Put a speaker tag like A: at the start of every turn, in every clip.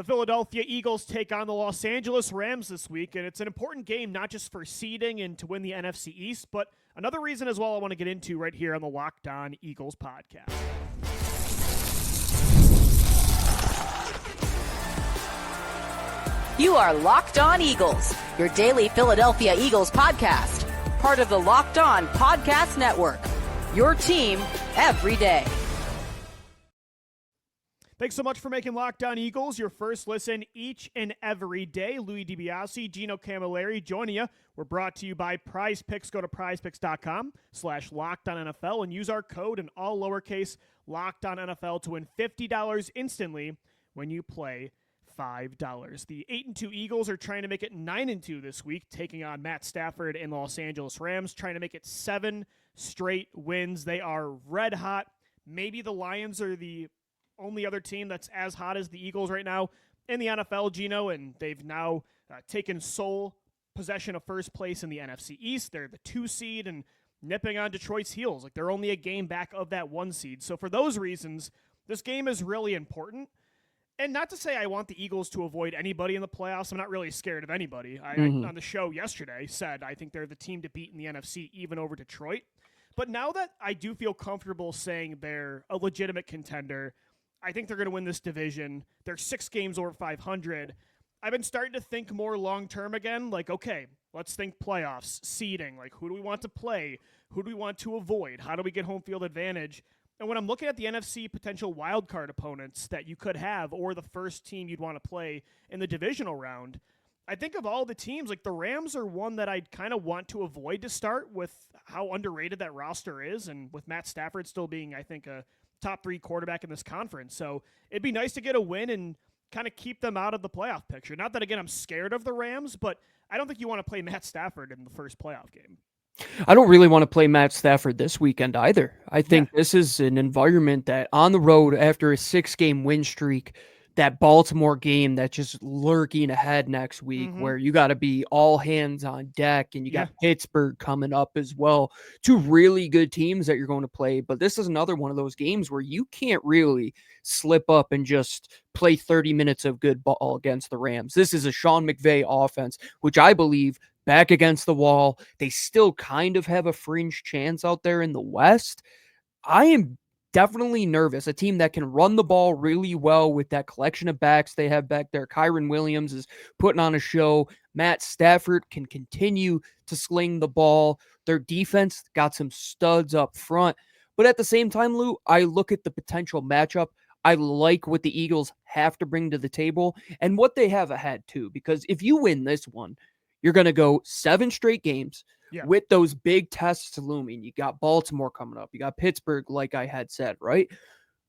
A: The Philadelphia Eagles take on the Los Angeles Rams this week, and it's an important game not just for seeding and to win the NFC East, but another reason as well I want to get into right here on the Locked On Eagles podcast.
B: You are Locked On Eagles, your daily Philadelphia Eagles podcast, part of the Locked On Podcast Network, your team every day.
A: Thanks so much for making Locked On Eagles your first listen each and every day. Louie DiBiase, Gino Camilleri joining you. We're brought to you by Prize Picks. Go to prizepicks.com/LockedOnNFL and use our code in all lowercase LockedOnNFL to win $50 instantly when you play $5. The 8-2 Eagles are trying to make it 9-2 this week, taking on Matt Stafford and Los Angeles Rams, trying to make it 7 straight wins. They are red hot. Maybe the Lions are the only other team that's as hot as the Eagles right now in the NFL, Gino, and they've now taken sole possession of first place in the NFC East. They're the 2 seed and nipping on Detroit's heels. Like, they're only a game back of that 1 seed. So for those reasons, this game is really important. And not to say I want the Eagles to avoid anybody in the playoffs. I'm not really scared of anybody. I on the show yesterday said I think they're the team to beat in the NFC, even over Detroit. But now that I do feel comfortable saying they're a legitimate contender, I think they're going to win this division. They're 6 games over 500. I've been starting to think more long-term again. Like, okay, let's think playoffs, seeding. Like, who do we want to play? Who do we want to avoid? How do we get home field advantage? And when I'm looking at the NFC potential wildcard opponents that you could have or the first team you'd want to play in the divisional round, I think of all the teams, like the Rams are one that I'd kind of want to avoid to start with how underrated that roster is and with Matt Stafford still being, I think, a top 3 quarterback in this conference. So it'd be nice to get a win and kind of keep them out of the playoff picture. Not that, again, I'm scared of the Rams, but I don't think you want to play Matt Stafford in the first playoff game.
C: I don't really want to play Matt Stafford this weekend either. I think this is an environment that on the road after a 6-game win streak, that Baltimore game that's just lurking ahead next week where you got to be all hands on deck, and you got Pittsburgh coming up as well. 2 really good teams that you're going to play, but this is another one of those games where you can't really slip up and just play 30 minutes of good ball against the Rams. This is a Sean McVay offense, which I believe back against the wall. They still kind of have a fringe chance out there in the West. I am definitely nervous. A team that can run the ball really well with that collection of backs they have back there. Kyron Williams is putting on a show. Matt Stafford can continue to sling the ball. Their defense got some studs up front. But at the same time, Lou, I look at the potential matchup. I like what the Eagles have to bring to the table and what they have ahead too. Because if you win this one, you're going to go 7 straight games with those big tests looming. You got Baltimore coming up. You got Pittsburgh, like I had said, right?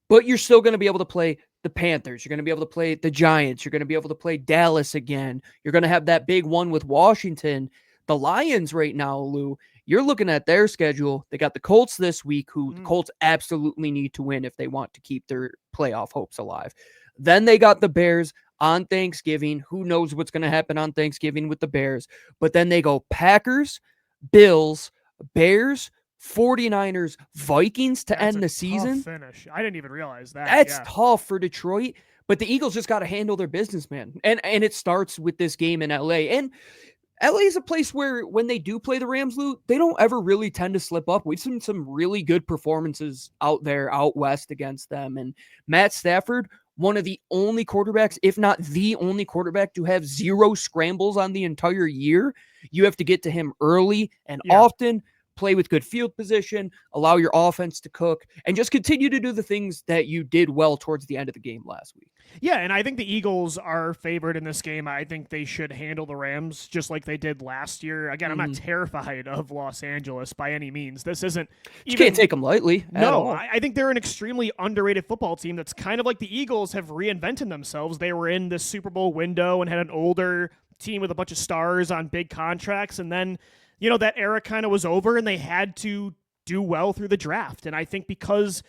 C: But you're still going to be able to play the Panthers. You're going to be able to play the Giants. You're going to be able to play Dallas again. You're going to have that big one with Washington. The Lions right now, Lou, you're looking at their schedule. They got the Colts this week, who the Colts absolutely need to win if they want to keep their playoff hopes alive. Then they got the Bears on Thanksgiving. Who knows what's going to happen on Thanksgiving with the Bears? But then they go Packers, Bills, Bears, 49ers, Vikings to end the season.
A: Finish. I didn't even realize that.
C: That's tough for Detroit, but the Eagles just got to handle their business, man. And it starts with this game in LA. And LA is a place where when they do play the Rams, Lou, they don't ever really tend to slip up. We've seen some really good performances out there, out west against them. And Matt Stafford, one of the only quarterbacks, if not the only quarterback, to have 0 scrambles on the entire year. You have to get to him early and often, play with good field position, allow your offense to cook, and just continue to do the things that you did well towards the end of the game last week.
A: Yeah, and I think the Eagles are favored in this game. I think they should handle the Rams just like they did last year. Again, I'm not terrified of Los Angeles by any means. This isn't
C: even... You can't take them lightly.
A: No, I think they're an extremely underrated football team that's kind of like the Eagles have reinvented themselves. They were in the Super Bowl window and had an older team with a bunch of stars on big contracts, and then that era kind of was over and they had to do well through the draft. And I think because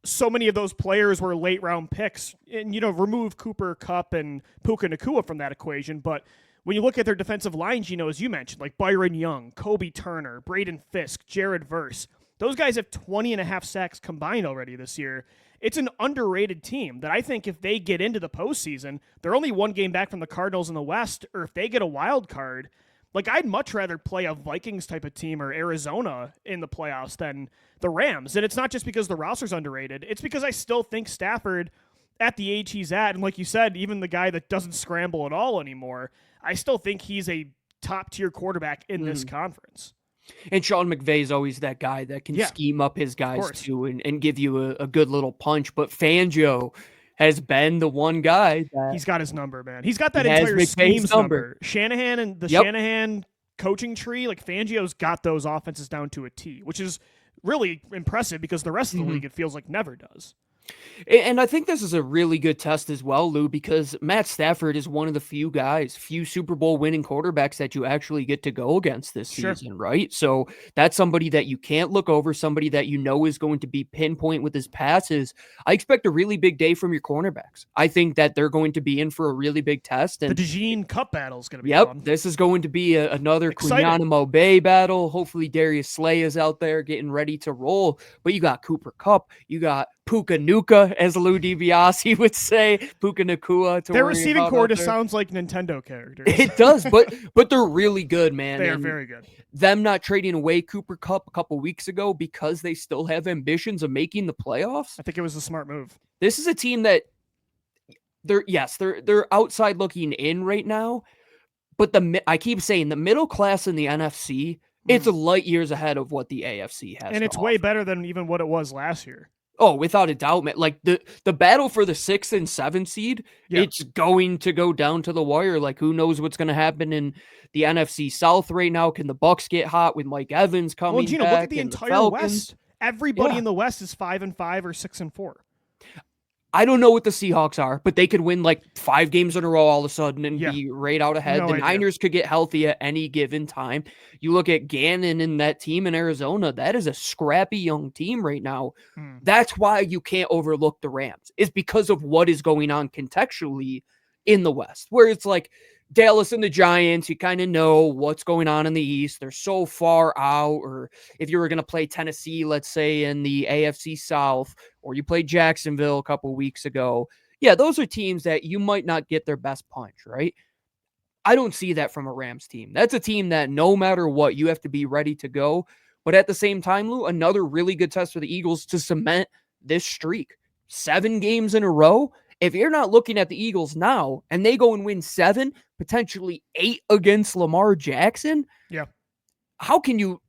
A: so many of those players were late round picks, and, remove Cooper Kupp and Puka Nacua from that equation. But when you look at their defensive line, as you mentioned, like Byron Young, Kobe Turner, Braden Fisk, Jared Verse, those guys have 20.5 sacks combined already this year. it's an underrated team that I think if they get into the postseason, they're only one game back from the Cardinals in the West, or if they get a wild card, like I'd much rather play a Vikings type of team or Arizona in the playoffs than the Rams. And it's not just because the roster's underrated. It's because I still think Stafford at the age he's at, and like you said, even the guy that doesn't scramble at all anymore, I still think he's a top-tier quarterback in this conference.
C: And Sean McVay's always that guy that can scheme up his guys too and give you a good little punch. But Fangio has been the one guy that
A: he's got his number, man. He's got that entire scheme's number. Shanahan and the Shanahan coaching tree, like Fangio's got those offenses down to a T, which is really impressive because the rest of the league, it feels like, never does.
C: And I think this is a really good test as well, Lou, because Matt Stafford is one of the few Super Bowl winning quarterbacks that you actually get to go against this season, right? So that's somebody that you can't look over, somebody that you know is going to be pinpoint with his passes. I expect a really big day from your cornerbacks. I think that they're going to be in for a really big test. And
A: the DeJean Cup battle is going to be fun.
C: This is going to be another Quinanimo Bay battle. Hopefully Darius Slay is out there getting ready to roll. But you got Cooper Kupp, you got Puka Nuka, as Lou DiBiase would say, Puka Nakua.
A: Their receiving core just sounds like Nintendo characters.
C: It does, but they're really good, man.
A: They are very good.
C: Them not trading away Cooper Kupp a couple weeks ago because they still have ambitions of making the playoffs.
A: I think it was a smart move.
C: This is a team that they're outside looking in right now, but I keep saying the middle class in the NFC, it's light years ahead of what the AFC has.
A: And it's way better than even what it was last year.
C: Oh, without a doubt, man. Like the battle for the 6th and 7th seed, it's going to go down to the wire. Like, who knows what's going to happen in the NFC South right now? Can the Bucs get hot with Mike Evans coming back?
A: Gino, look at the entire West. Everybody in the West is 5-5 or 6-4.
C: I don't know what the Seahawks are, but they could win like 5 games in a row all of a sudden and be right out ahead. The Niners could get healthy at any given time. You look at Gannon and that team in Arizona, that is a scrappy young team right now. That's why you can't overlook the Rams. It's because of what is going on contextually in the West, where it's like Dallas and the Giants, you kind of know what's going on in the East. They're so far out. Or if you were going to play Tennessee, let's say in the AFC South, or you played Jacksonville a couple weeks ago. Yeah, those are teams that you might not get their best punch, right? I don't see that from a Rams team. That's a team that no matter what, you have to be ready to go. But at the same time, Lou, another really good test for the Eagles to cement this streak. 7 games in a row. If you're not looking at the Eagles now and they go and win 7, potentially 8 against Lamar Jackson, how can you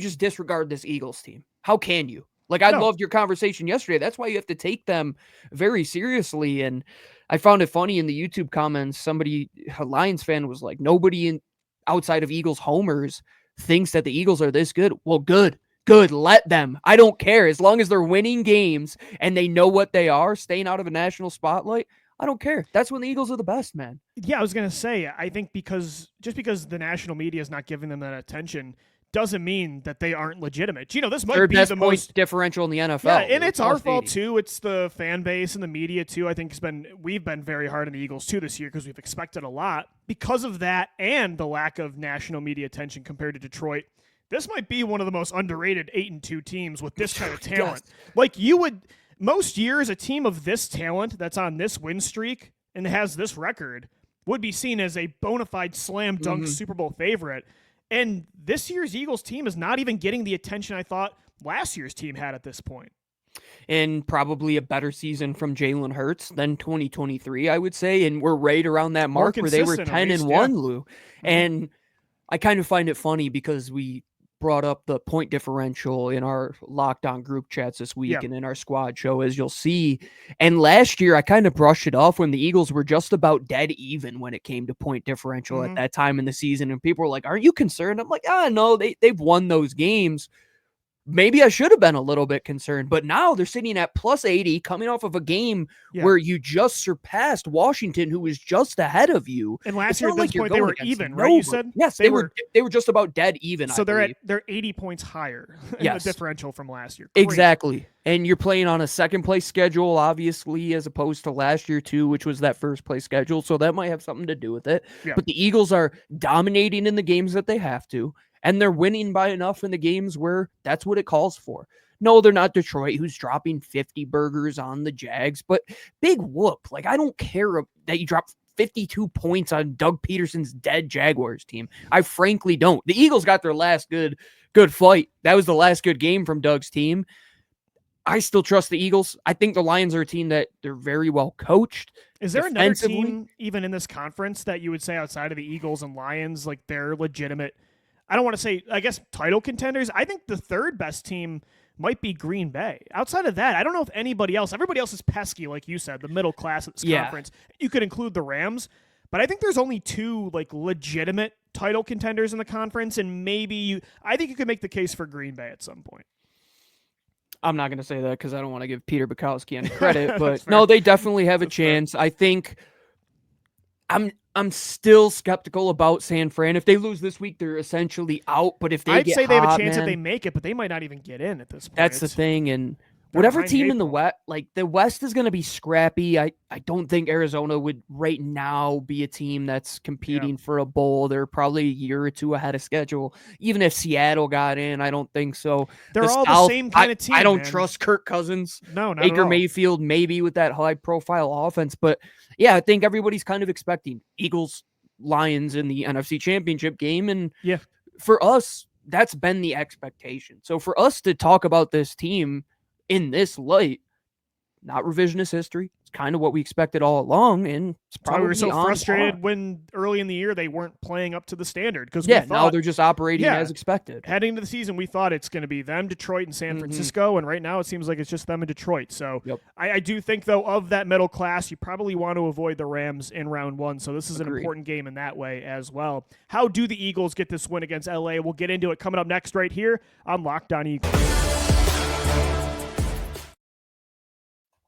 C: just disregard this Eagles team? How can you? Like, I loved your conversation yesterday. That's why you have to take them very seriously. And I found it funny in the YouTube comments, a Lions fan was like, nobody outside of Eagles homers thinks that the Eagles are this good. Well, good. Let them. I don't care. As long as they're winning games and they know what they are, staying out of a national spotlight, I don't care. That's when the Eagles are the best, man.
A: Yeah, I was going to say, I think because the national media is not giving them that attention doesn't mean that they aren't legitimate. This might be the most
C: differential in the NFL.
A: Yeah, and it's our fault too. It's the fan base and the media too. I think we've been very hard on the Eagles too this year because we've expected a lot because of that and the lack of national media attention compared to Detroit. This might be one of the most underrated 8-2 teams with this kind of talent. Like most years, a team of this talent that's on this win streak and has this record would be seen as a bona fide slam dunk Super Bowl favorite. And this year's Eagles team is not even getting the attention I thought last year's team had at this point.
C: And probably a better season from Jalen Hurts than 2023, I would say. And we're right around that mark where they were 10-1, Lou. And I kind of find it funny because we brought up the point differential in our lockdown group chats this week and in our squad show, as you'll see. And last year, I kind of brushed it off when the Eagles were just about dead even when it came to point differential at that time in the season. And people were like, aren't you concerned? I'm like, no, they've won those games. Maybe I should have been a little bit concerned, but now they're sitting at plus 80 coming off of a game where you just surpassed Washington, who was just ahead of you.
A: And last year at this point, they were even, right? You said?
C: Yes, they were just about dead even.
A: So they're 80 points higher in the differential from last year.
C: Great. Exactly. And you're playing on a second place schedule, obviously, as opposed to last year too, which was that first place schedule. So that might have something to do with it. Yeah. But the Eagles are dominating in the games that they have to. and they're winning by enough in the games where that's what it calls for. No, they're not Detroit, who's dropping 50 burgers on the Jags, but big whoop. Like, I don't care that you dropped 52 points on Doug Peterson's dead Jaguars team. I frankly don't. The Eagles got their last good fight. That was the last good game from Doug's team. I still trust the Eagles. I think the Lions are a team that they're very well coached.
A: Is there another team even in this conference that you would say outside of the Eagles and Lions, like they're legitimate? I don't want to say, I guess, title contenders. I think the third best team might be Green Bay. Outside of that, I don't know if anybody else. Everybody else is pesky, like you said, the middle class of this conference. You could include the Rams, but I think there's only two like legitimate title contenders in the conference, and I think you could make the case for Green Bay at some point.
C: I'm not going to say that because I don't want to give Peter Bukowski any credit, but no, they definitely have a chance. Fair. I think I'm still skeptical about San Fran. If they lose this week, they're essentially out. But if
A: I'd say they have a chance that they make it, but they might not even get in at this point.
C: That's the thing, and whatever team in the West, like the West is going to be scrappy. I don't think Arizona would right now be a team that's competing for a bowl. They're probably a year or two ahead of schedule. Even if Seattle got in, I don't think so.
A: They're all the same kind of team.
C: I don't trust Kirk Cousins.
A: No, not
C: Baker
A: at all.
C: Mayfield, maybe with that high-profile offense. But yeah, I think everybody's kind of expecting Eagles, Lions in the NFC Championship game. And for us, that's been the expectation. So for us to talk about this team in this light, not revisionist history. It's kind of what we expected all along, and it's probably
A: we were so frustrated when early in the year they weren't playing up to the standard. Because
C: now they're just operating as expected.
A: Heading into the season, we thought it's going to be them, Detroit, and San Francisco, and right now it seems like it's just them and Detroit. So I do think, though, of that middle class, you probably want to avoid the Rams in round one. So this is an important game in that way as well. How do the Eagles get this win against LA? We'll get into it coming up next right here on Locked On Eagles.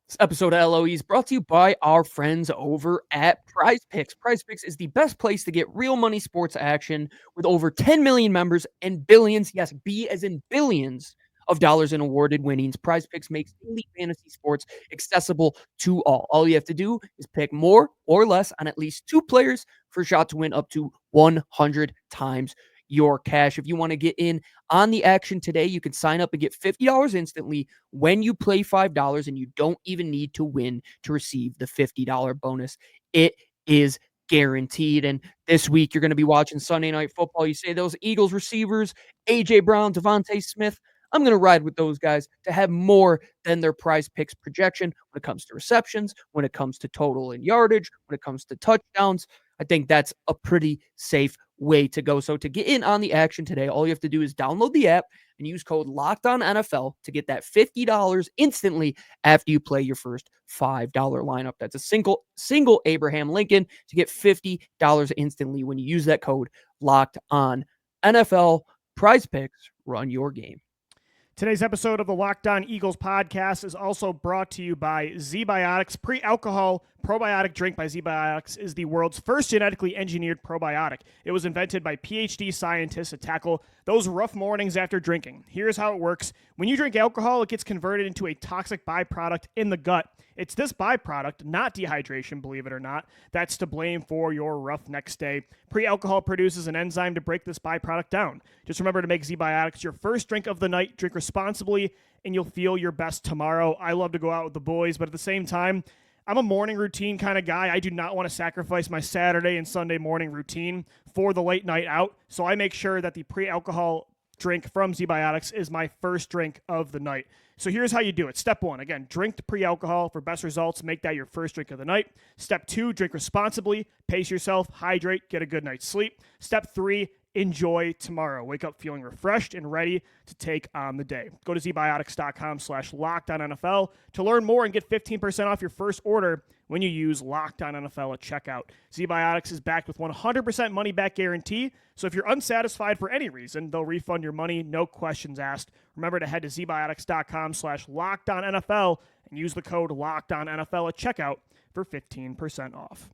C: This episode of LOE is brought to you by our friends over at Prize Picks. Prize Picks is the best place to get real money sports action with over 10 million members and billions, yes, B as in billions of dollars in awarded winnings. Prize Picks makes elite fantasy sports accessible to all. All you have to do is pick more or less on at least two players for a shot to win up to 100 times your cash. If you want to get in on the action today, you can sign up and get $50 instantly when you play $5, and you don't even need to win to receive the $50 bonus. It is guaranteed. And this week, you're going to be watching Sunday Night Football. You say those Eagles receivers, A.J. Brown, DeVonta Smith, I'm going to ride with those guys to have more than their Prize Picks projection when it comes to receptions, when it comes to total and yardage, when it comes to touchdowns. I think that's a pretty safe way to go. So to get in on the action today, all you have to do is download the app and use code LOCKEDONNFL to get that $50 instantly after you play your first $5 lineup. That's a single Abraham Lincoln to get $50 instantly when you use that code LOCKEDONNFL. Prize Picks, run your game.
A: Today's episode of the Locked On Eagles podcast is also brought to you by ZBiotics. Pre-alcohol probiotic drink by ZBiotics is the world's first genetically engineered probiotic. It was invented by PhD scientists to tackle those rough mornings after drinking. Here's how it works. When you drink alcohol, it gets converted into a toxic byproduct in the gut. It's this byproduct, not dehydration, believe it or not, that's to blame for your rough next day. Pre-alcohol produces an enzyme to break this byproduct down. Just remember to make ZBiotics your first drink of the night. Drink responsibly, and you'll feel your best tomorrow. I love to go out with the boys, but at the same time, I'm a morning routine kind of guy. I do not want to sacrifice my Saturday and Sunday morning routine for the late night out, so I make sure that the pre-alcohol drink from ZBiotics is my first drink of the night. So here's how you do it. Step 1, again, drink the pre-alcohol for best results. Make that your first drink of the night. Step 2, drink responsibly. Pace yourself, hydrate, get a good night's sleep. Step 3, enjoy tomorrow. Wake up feeling refreshed and ready to take on the day. Go to zbiotics.com/LockedOnNFL to learn more and get 15% off your first order when you use LockedOnNFL at checkout. ZBiotics is backed with 100% money-back guarantee, so if you're unsatisfied for any reason, they'll refund your money, no questions asked. Remember to head to zbiotics.com/LockedOnNFL and use the code LockedOnNFL at checkout for 15% off.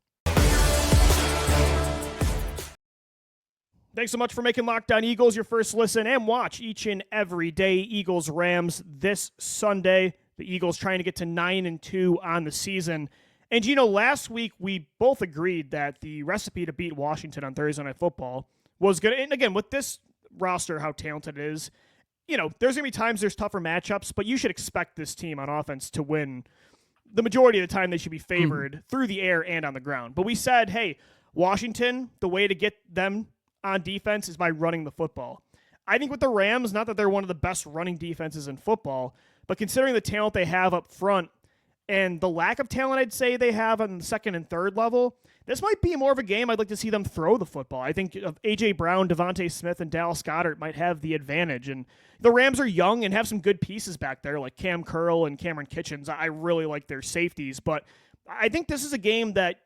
A: Thanks so much for making Locked On Eagles your first listen and watch each and every day. Eagles-Rams this Sunday. The Eagles trying to get to 9-2 on the season. And, you know, last week we both agreed that the recipe to beat Washington on Thursday Night Football was good. And again, with this roster, how talented it is, there's going to be times there's tougher matchups, but you should expect this team on offense to win. The majority of the time they should be favored through the air and on the ground. But we said, hey, Washington, the way to get them on defense is by running the football. I think with the Rams, not that they're one of the best running defenses in football, but considering the talent they have up front and the lack of talent I'd say they have on the second and third level, this might be more of a game I'd like to see them throw the football. I think A.J. Brown, DeVonta Smith, and Dallas Goedert might have the advantage. And the Rams are young and have some good pieces back there, like Cam Curl and Cameron Kitchens. I really like their safeties. But I think this is a game that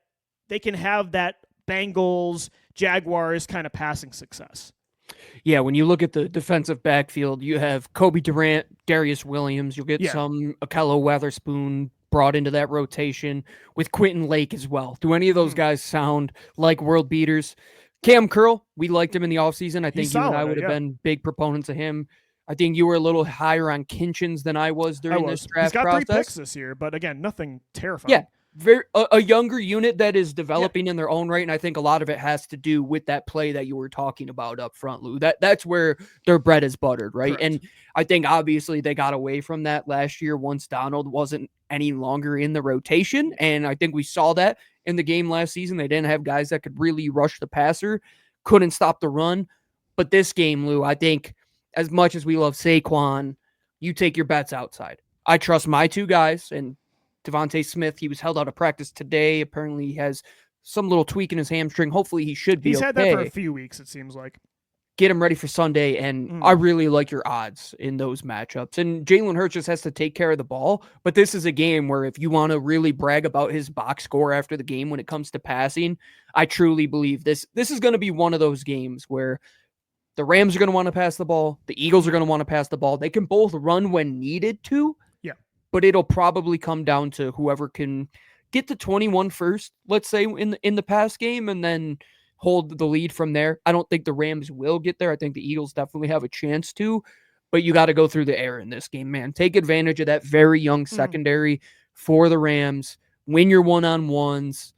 A: they can have that Bengals, Jaguars kind of passing success.
C: Yeah, when you look at the defensive backfield, you have Kobe Durant, Darius Williams. You'll get some Akello Weatherspoon brought into that rotation with Quentin Lake as well. Do any of those guys sound like world beaters? Cam Curl, we liked him in the offseason. I think you and I would have been big proponents of him. I think you were a little higher on Kitchens than I was during this draft process.
A: He's got 3 picks this year, but again, nothing terrifying.
C: Yeah, a younger unit that is developing in their own right, and I think a lot of it has to do with that play that you were talking about up front, Lou. That's where their bread is buttered, right? Correct. And I think obviously they got away from that last year once Donald wasn't any longer in the rotation, and I think we saw that in the game last season. They didn't have guys that could really rush the passer, couldn't stop the run. But this game, Lou, I think as much as we love Saquon, you take your bets outside. I trust my 2 guys, and DeVonta Smith, he was held out of practice today. Apparently he has some little tweak in his hamstring. Hopefully he should be
A: He's
C: okay.
A: had that for a few weeks, it seems like.
C: Get him ready for Sunday, and I really like your odds in those matchups. And Jalen Hurts just has to take care of the ball, but this is a game where if you want to really brag about his box score after the game when it comes to passing, I truly believe this is going to be one of those games where the Rams are going to want to pass the ball, the Eagles are going to want to pass the ball. They can both run when needed to, but it'll probably come down to whoever can get to 21 first, let's say, in the pass game, and then hold the lead from there. I don't think the Rams will get there. I think the Eagles definitely have a chance to, but you got to go through the air in this game, man. Take advantage of that very young secondary for the Rams. Win your one-on-ones.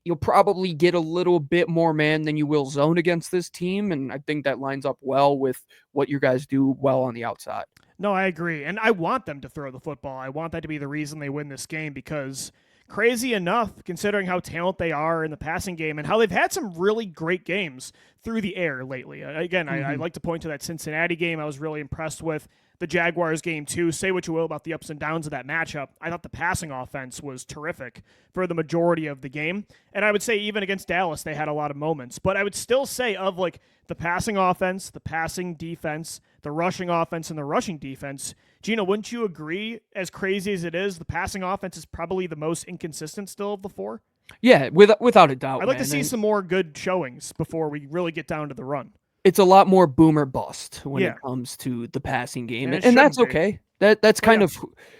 C: You'll probably get a little bit more man than you will zone against this team, and I think that lines up well with what you guys do well on the outside.
A: No, I agree, and I want them to throw the football. I want that to be the reason they win this game because crazy enough, considering how talented they are in the passing game and how they've had some really great games through the air lately. Again, I like to point to that Cincinnati game I was really impressed with. The Jaguars game too. Say what you will about the ups and downs of that matchup. I thought the passing offense was terrific for the majority of the game. And I would say even against Dallas, they had a lot of moments. But I would still say of like the passing offense, the passing defense, the rushing offense, and the rushing defense, Gino, wouldn't you agree, as crazy as it is, the passing offense is probably the most inconsistent still of the 4?
C: Yeah, without a doubt.
A: I'd like to see some more good showings before we really get down to the run.
C: It's a lot more boom or bust when it comes to the passing game. And that's okay. That's kind of,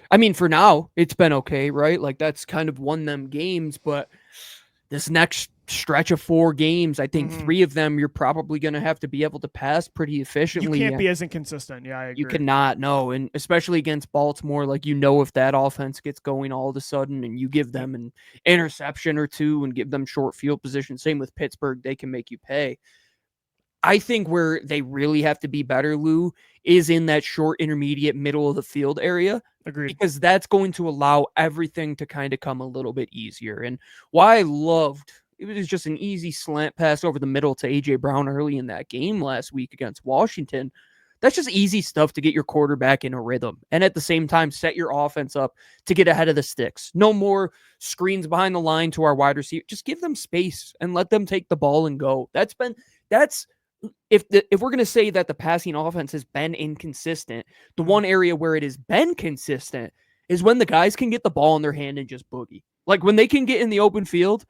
C: I mean, for now, it's been okay, right? Like, that's kind of won them games. But this next stretch of 4 games, I think 3 of them, you're probably going to have to be able to pass pretty efficiently.
A: You can't be as inconsistent. Yeah, I agree.
C: You cannot, no. And especially against Baltimore, like, if that offense gets going all of a sudden and you give them an interception or 2 and give them short field position, same with Pittsburgh, they can make you pay. I think where they really have to be better, Lou, is in that short, intermediate, middle of the field area.
A: Agreed.
C: Because that's going to allow everything to kind of come a little bit easier. And why I loved, it was just an easy slant pass over the middle to A.J. Brown early in that game last week against Washington. That's just easy stuff to get your quarterback in a rhythm. And at the same time, set your offense up to get ahead of the sticks. No more screens behind the line to our wide receiver. Just give them space and let them take the ball and go. If we're going to say that the passing offense has been inconsistent, the one area where it has been consistent is when the guys can get the ball in their hand and just boogie. Like when they can get in the open field,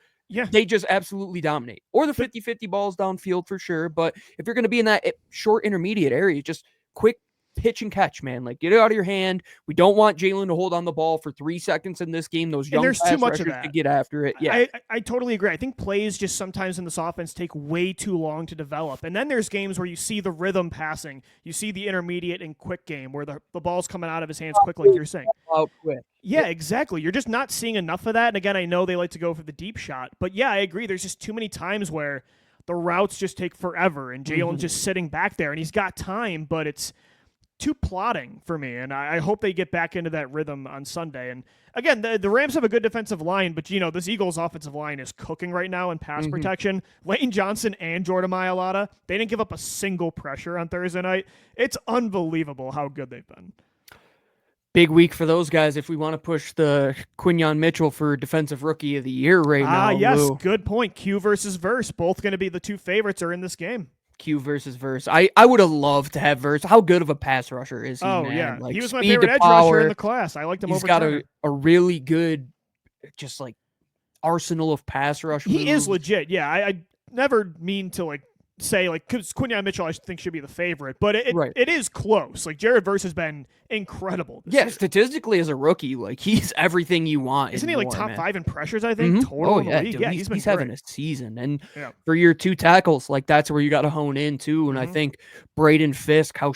C: they just absolutely dominate. Or the 50-50 balls downfield for sure. But if you're going to be in that short intermediate area, just quick pitch and catch, man. Like, get it out of your hand. We don't want Jalen to hold on the ball for 3 seconds in this game. Those young
A: there's too much of that
C: to get after it.
A: Yeah, I totally agree. I think plays just sometimes in this offense take way too long to develop. And then there's games where you see the rhythm passing. You see the intermediate and quick game where the ball's coming out of his hands quick, like you're saying.
C: Quick.
A: Yeah, exactly. You're just not seeing enough of that. And again, I know they like to go for the deep shot. But yeah, I agree. There's just too many times where the routes just take forever, and Jalen's just sitting back there, and he's got time, but it's too plodding for me, and I hope they get back into that rhythm on Sunday. And again, the Rams have a good defensive line, but this Eagles offensive line is cooking right now in pass protection. Lane Johnson and Jordan Mailata, they didn't give up a single pressure on Thursday night. It's unbelievable how good they've been.
C: Big week for those guys if we want to push the Quinyon Mitchell for Defensive Rookie of the Year right now.
A: Yes,
C: Lou.
A: Good point. Q versus Verse, both going to be the two favorites are in this game.
C: Q versus Verse. I would have loved to have Verse. How good of a pass rusher is he, man?
A: Yeah.
C: Like,
A: he was my
C: speed
A: favorite
C: to
A: edge
C: power.
A: rusher in the class. I liked him
C: He's
A: over
C: got
A: Turner.
C: a really good, just like, arsenal of pass rush
A: He
C: moves.
A: is legit. Yeah, I never mean to say because Quinyon Mitchell I think should be the favorite, but it is close. Like Jared Verse has been incredible. This year.
C: Statistically as a rookie, like he's everything you want.
A: Isn't he
C: more,
A: like top
C: man.
A: 5 in pressures? I think total.
C: Oh
A: in the
C: yeah,
A: league.
C: dude,
A: Yeah,
C: he's having a season, and
A: Yeah.
C: for your 2 tackles, like that's where you got to hone in too. And I think Braden Fisk, how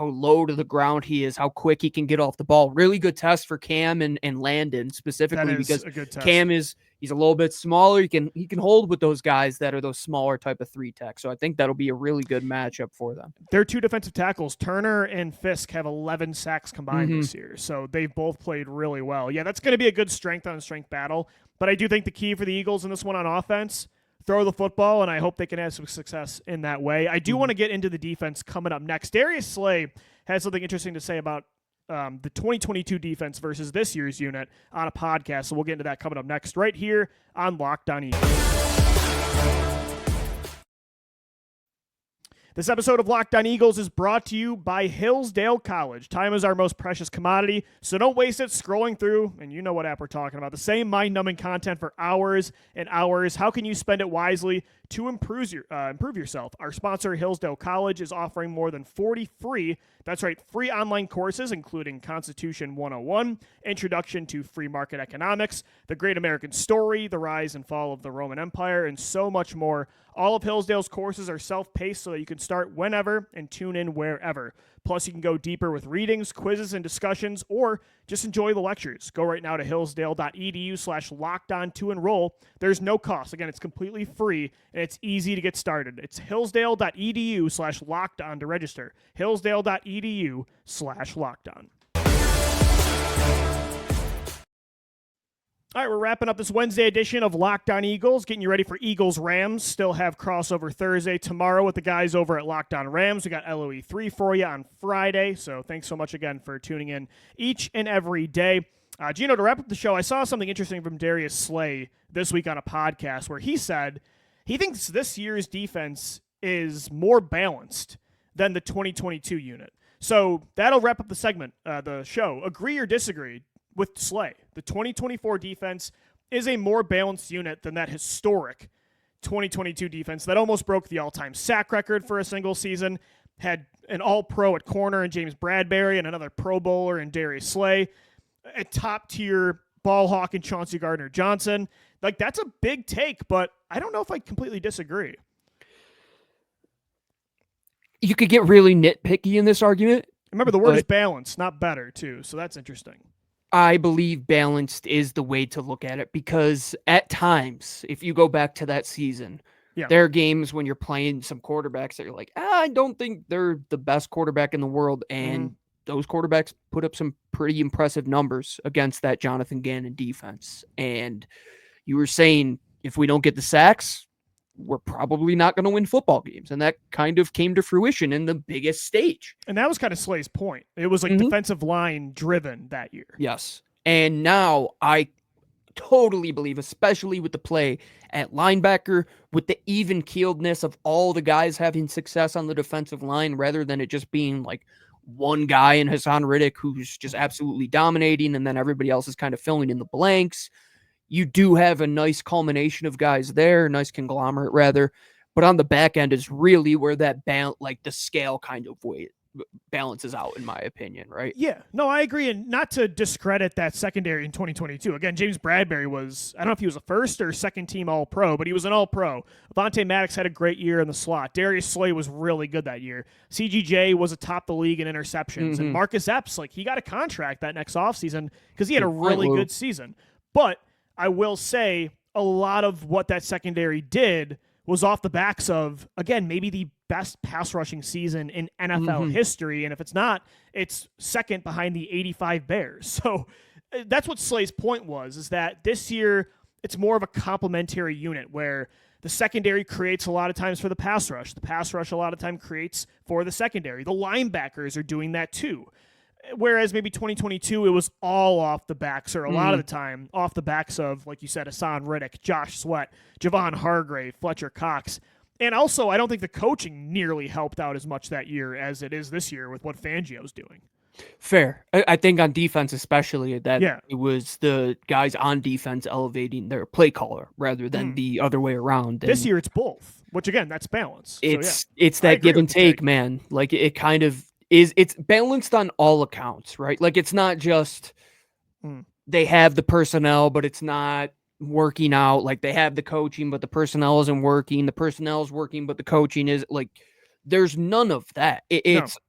C: low to the ground he is, how quick he can get off the ball. Really good test for Cam and Landon specifically because
A: a good test.
C: Cam he's a little bit smaller. He can hold with those guys that are those smaller type of 3 tech. So I think that'll be a really good matchup for them.
A: Their 2 defensive tackles, Turner and Fisk, have 11 sacks combined this year. So they've both played really well. Yeah, that's going to be a good strength on strength battle. But I do think the key for the Eagles in this one on offense, throw the football, and I hope they can have some success in that way. I do want to get into the defense coming up next. Darius Slay has something interesting to say about the 2022 defense versus this year's unit on a podcast, so we'll get into that coming up next right here on Locked On Eagles. This episode of Locked On Eagles is brought to you by Hillsdale College. Time is our most precious commodity, so don't waste it scrolling through, and you know what app we're talking about, the same mind-numbing content for hours and hours. How can you spend it wisely to improve yourself? Our sponsor, Hillsdale College, is offering more than 40 free online courses, including Constitution 101, Introduction to Free Market Economics, The Great American Story, The Rise and Fall of the Roman Empire, and so much more. All of Hillsdale's courses are self-paced so that you can start whenever and tune in wherever. Plus, you can go deeper with readings, quizzes, and discussions, or just enjoy the lectures. Go right now to hillsdale.edu/lockedon to enroll. There's no cost. Again, it's completely free, and it's easy to get started. It's hillsdale.edu/lockedon to register. hillsdale.edu/lockedon. All right, we're wrapping up this Wednesday edition of Locked On Eagles, getting you ready for Eagles-Rams. Still have crossover Thursday tomorrow with the guys over at Locked On Rams. We got LOE 3 for you on Friday, so thanks so much again for tuning in each and every day. Gino, to wrap up the show, I saw something interesting from Darius Slay this week on a podcast where he said he thinks this year's defense is more balanced than the 2022 unit. So that'll wrap up the segment, the show. Agree or disagree with Slay? The 2024 defense is a more balanced unit than that historic 2022 defense that almost broke the all-time sack record for a single season, had an all-pro at corner in James Bradbury and another Pro Bowler in Darius Slay, a top-tier ball hawk in Chauncey Gardner-Johnson. Like, that's a big take, but I don't know if I completely disagree.
C: You could get really nitpicky in this argument.
A: Remember, the word is balanced, not better, too, so that's interesting.
C: I believe balanced is the way to look at it because at times, if you go back to that season, there are games when you're playing some quarterbacks that you're like, I don't think they're the best quarterback in the world. And those quarterbacks put up some pretty impressive numbers against that Johnathan Gannon defense. And you were saying, if we don't get the sacks, we're probably not going to win football games. And that kind of came to fruition in the biggest stage.
A: And that was kind of Slay's point. It was like defensive line driven that year.
C: Yes. And now I totally believe, especially with the play at linebacker, with the even keeledness of all the guys having success on the defensive line, rather than it just being like one guy in Hassan Riddick who's just absolutely dominating and then everybody else is kind of filling in the blanks. You do have a nice culmination of guys there, nice conglomerate rather, but on the back end is really where that the scale kind of weight balances out, in my opinion, right?
A: Yeah, no, I agree, and not to discredit that secondary in 2022. Again, James Bradbury was, I don't know if he was a first or second team All-Pro, but he was an All-Pro. Avonte Maddox had a great year in the slot. Darius Slay was really good that year. CGJ was atop the league in interceptions, and Marcus Epps, he got a contract that next offseason because he had a really good season. But I will say a lot of what that secondary did was off the backs of, again, maybe the best pass rushing season in NFL history. And if it's not, it's second behind the 85 Bears. So that's what Slay's point was, is that this year it's more of a complementary unit where the secondary creates a lot of times for the pass rush. The pass rush a lot of time creates for the secondary. The linebackers are doing that too. Whereas maybe 2022, it was all off the backs, or a lot of the time off the backs of, like you said, Hassan Riddick, Josh Sweat, Javon Hargrave, Fletcher Cox. And also, I don't think the coaching nearly helped out as much that year as it is this year with what Fangio's doing.
C: Fair. I think on defense especially, that it was the guys on defense elevating their play caller rather than the other way around. And
A: this year it's both, which again, that's balance.
C: It's that give and take, man. Like it kind of is, it's balanced on all accounts, right? Like it's not just they have the personnel, but it's not working out. Like they have the coaching, but the personnel isn't working. The personnel is working, but the coaching is like, there's none of that.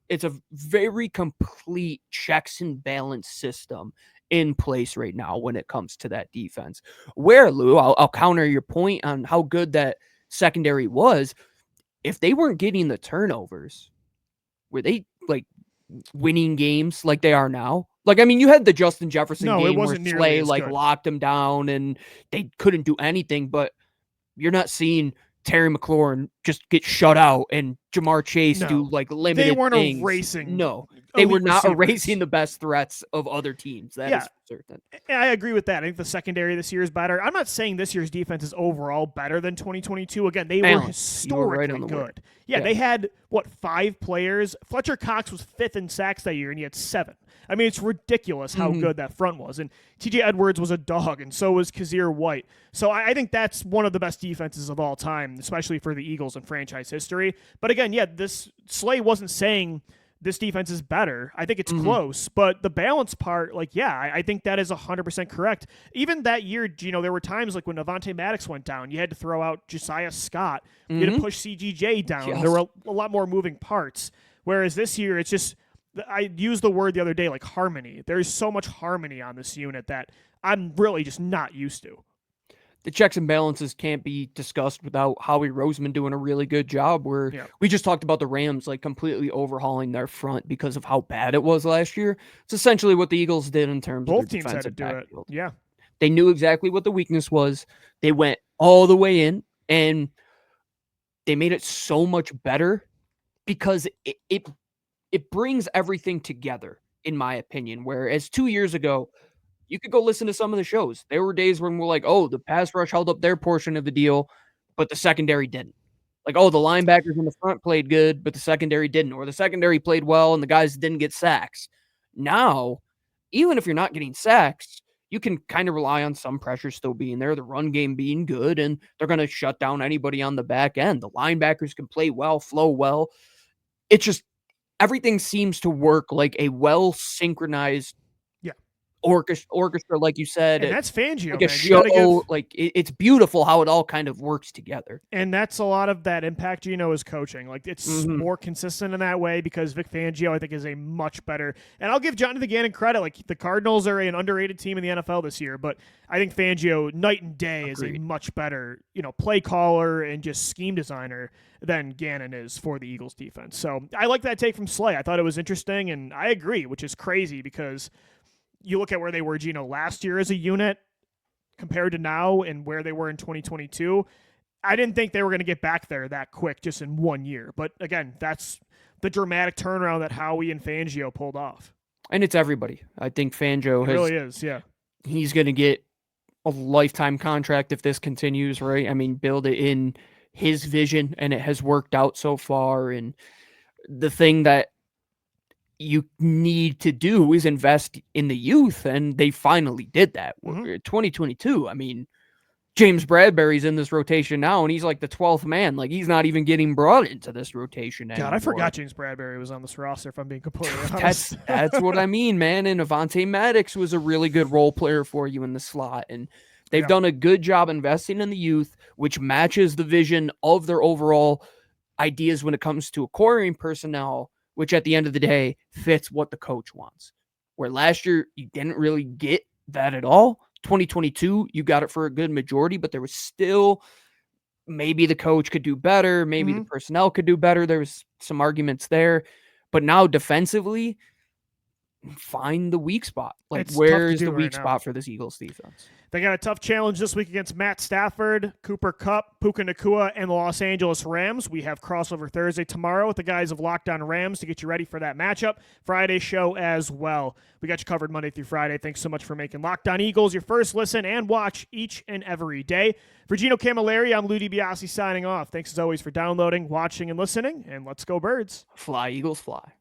C: It's a very complete checks and balance system in place right now when it comes to that defense. Where, Lou, I'll counter your point on how good that secondary was. If they weren't getting the turnovers, were they like winning games like they are now? Like, I mean, you had the Justin Jefferson game where Slay like locked them down and they couldn't do anything, but you're not seeing Terry McLaurin just get shut out and Jamar Chase do like limited things.
A: They weren't erasing.
C: No, they were not erasing the best threats of other teams. That is certain.
A: I agree with that. I think the secondary this year is better. I'm not saying this year's defense is overall better than 2022. Again, they were historically good. Yeah, they had, 5 players? Fletcher Cox was 5th in sacks that year, and he had 7. I mean, it's ridiculous how good that front was. And TJ Edwards was a dog, and so was Kazir White. So I think that's one of the best defenses of all time, especially for the Eagles in franchise history. But again, this Slay wasn't saying this defense is better. I think it's close. But the balance part, I think that is 100% correct. Even that year, Gino, there were times like when Avonte Maddox went down, you had to throw out Josiah Scott. You had to push CGJ down. Yes. There were a lot more moving parts. Whereas this year, it's just, I used the word the other day, like harmony. There's so much harmony on this unit that I'm really just not used to.
C: The checks and balances can't be discussed without Howie Roseman doing a really good job where we just talked about the Rams like completely overhauling their front because of how bad it was last year. It's essentially what the Eagles did in terms
A: of
C: their
A: teams had to do
C: backfield.
A: It. Yeah.
C: They knew exactly what the weakness was. They went all the way in and they made it so much better because it brings everything together, in my opinion, whereas 2 years ago, you could go listen to some of the shows. There were days when we're like, oh, the pass rush held up their portion of the deal, but the secondary didn't. Like, oh, the linebackers in the front played good, but the secondary didn't. Or the secondary played well and the guys didn't get sacks. Now, even if you're not getting sacks, you can kind of rely on some pressure still being there, the run game being good, and they're going to shut down anybody on the back end. The linebackers can play well, flow well. It's just everything seems to work like a well-synchronized orchestra, like you said.
A: And that's Fangio,
C: like a show, like it's beautiful how it all kind of works together.
A: And that's a lot of that impact Gino is coaching. Like it's more consistent in that way because Vic Fangio, I think, is a much better. And I'll give Johnathan Gannon credit. Like the Cardinals are an underrated team in the NFL this year, but I think Fangio, night and day, is a much better, play caller and just scheme designer than Gannon is for the Eagles defense. So I like that take from Slay. I thought it was interesting, and I agree, which is crazy because you look at where they were, Gino, last year as a unit compared to now and where they were in 2022. I didn't think they were going to get back there that quick just in 1 year. But again, that's the dramatic turnaround that Howie and Fangio pulled off.
C: And it's everybody. I think Fangio
A: really is, yeah.
C: He's going to get a lifetime contract if this continues, right? I mean, build it in his vision, and it has worked out so far. And the thing that you need to do is invest in the youth, and they finally did that. 2022, I mean, James Bradbury's in this rotation now, and he's like the 12th man. Like, he's not even getting brought into this rotation anymore.
A: God, I forgot James Bradbury was on this roster, if I'm being completely honest.
C: That's what I mean, man. And Avonte Maddox was a really good role player for you in the slot, and they've done a good job investing in the youth, which matches the vision of their overall ideas when it comes to acquiring personnel, which at the end of the day fits what the coach wants. Where last year you didn't really get that at all. 2022, you got it for a good majority, but there was still maybe the coach could do better. Maybe the personnel could do better. There was some arguments there. But now defensively, find the weak spot. Like,
A: It's
C: where
A: tough to
C: is the
A: do
C: weak
A: right now.
C: spot for this Eagles defense?
A: They got a tough challenge this week against Matt Stafford, Cooper Kupp, Puka Nacua, and the Los Angeles Rams. We have crossover Thursday tomorrow with the guys of Locked On Rams to get you ready for that matchup. Friday show as well. We got you covered Monday through Friday. Thanks so much for making Locked On Eagles your first listen and watch each and every day. For Gino Camilleri, I'm Lou DiBiase signing off. Thanks as always for downloading, watching, and listening, and let's go Birds.
C: Fly, Eagles, fly.